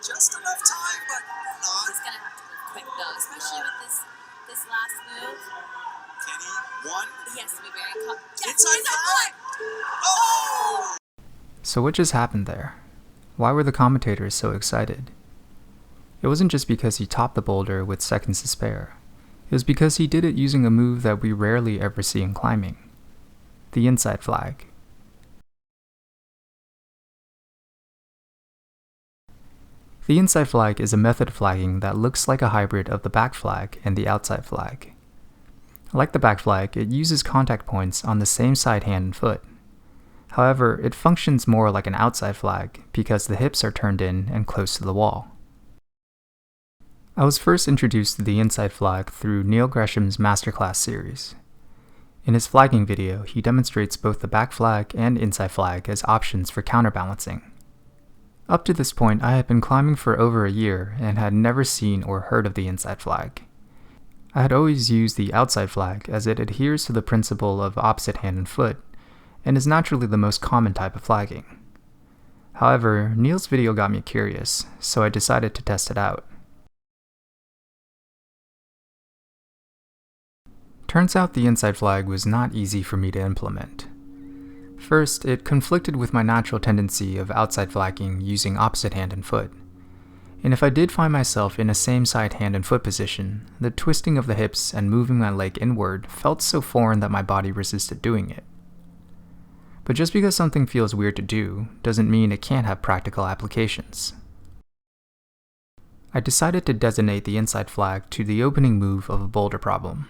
Just enough time, but not. He's gonna have to move quick though, especially with this last move. Kenny, one. He has to be very yes, Inside flag! Oh! So what just happened there? Why were the commentators so excited? It wasn't just because he topped the boulder with seconds to spare. It was because he did it using a move that we rarely ever see in climbing. The inside flag. The inside flag is a method of flagging that looks like a hybrid of the back flag and the outside flag. Like the back flag, it uses contact points on the same side hand and foot. However, it functions more like an outside flag because the hips are turned in and close to the wall. I was first introduced to the inside flag through Neil Gresham's Masterclass series. In his flagging video, he demonstrates both the back flag and inside flag as options for counterbalancing. Up to this point, I had been climbing for over a year and had never seen or heard of the inside flag. I had always used the outside flag as it adheres to the principle of opposite hand and foot, and is naturally the most common type of flagging. However, Neil's video got me curious, so I decided to test it out. Turns out the inside flag was not easy for me to implement. First, it conflicted with my natural tendency of outside flagging using opposite hand and foot. And if I did find myself in a same side hand and foot position, the twisting of the hips and moving my leg inward felt so foreign that my body resisted doing it. But just because something feels weird to do doesn't mean it can't have practical applications. I decided to designate the inside flag to the opening move of a boulder problem.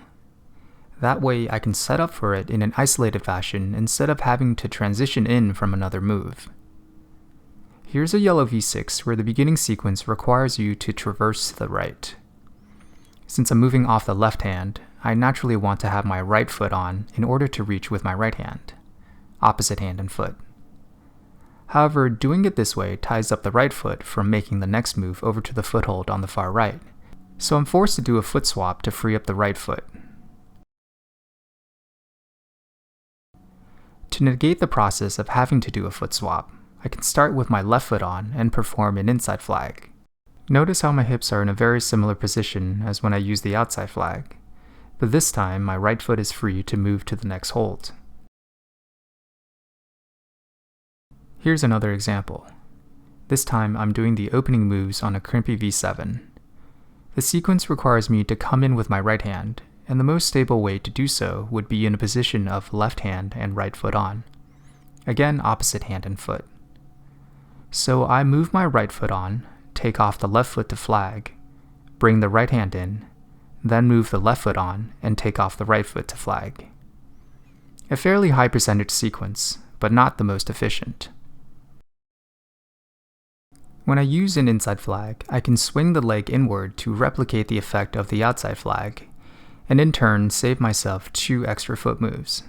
That way I can set up for it in an isolated fashion instead of having to transition in from another move. Here's a yellow V6 where the beginning sequence requires you to traverse to the right. Since I'm moving off the left hand, I naturally want to have my right foot on in order to reach with my right hand, opposite hand and foot. However, doing it this way ties up the right foot from making the next move over to the foothold on the far right, so I'm forced to do a foot swap to free up the right foot. To negate the process of having to do a foot swap, I can start with my left foot on and perform an inside flag. Notice how my hips are in a very similar position as when I use the outside flag, but this time my right foot is free to move to the next hold. Here's another example. This time I'm doing the opening moves on a crimpy V7. The sequence requires me to come in with my right hand, and the most stable way to do so would be in a position of left hand and right foot on. Again, opposite hand and foot. So I move my right foot on, take off the left foot to flag, bring the right hand in, then move the left foot on and take off the right foot to flag. A fairly high percentage sequence, but not the most efficient. When I use an inside flag, I can swing the leg inward to replicate the effect of the outside flag, and in turn save myself 2 extra foot moves.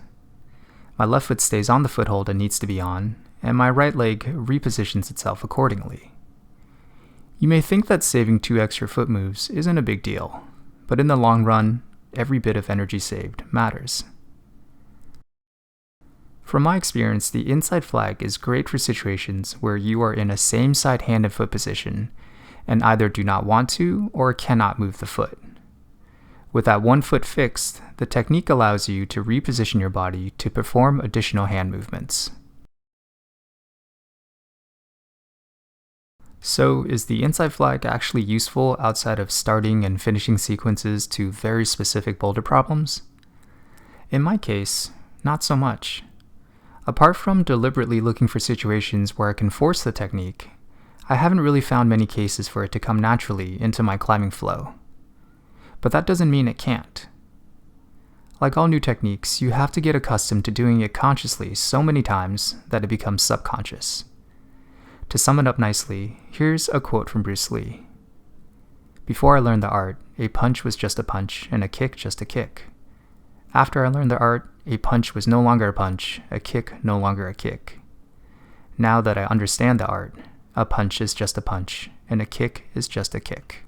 My left foot stays on the foothold it needs to be on, and my right leg repositions itself accordingly. You may think that saving 2 extra foot moves isn't a big deal, but in the long run, every bit of energy saved matters. From my experience, the inside flag is great for situations where you are in a same side hand and foot position and either do not want to or cannot move the foot. With that one foot fixed, the technique allows you to reposition your body to perform additional hand movements. So, is the inside flag actually useful outside of starting and finishing sequences to very specific boulder problems? In my case, not so much. Apart from deliberately looking for situations where I can force the technique, I haven't really found many cases for it to come naturally into my climbing flow. But that doesn't mean it can't. Like all new techniques, you have to get accustomed to doing it consciously so many times that it becomes subconscious. To sum it up nicely, here's a quote from Bruce Lee. "Before I learned the art, a punch was just a punch and a kick just a kick. After I learned the art, a punch was no longer a punch, a kick no longer a kick. Now that I understand the art, a punch is just a punch and a kick is just a kick."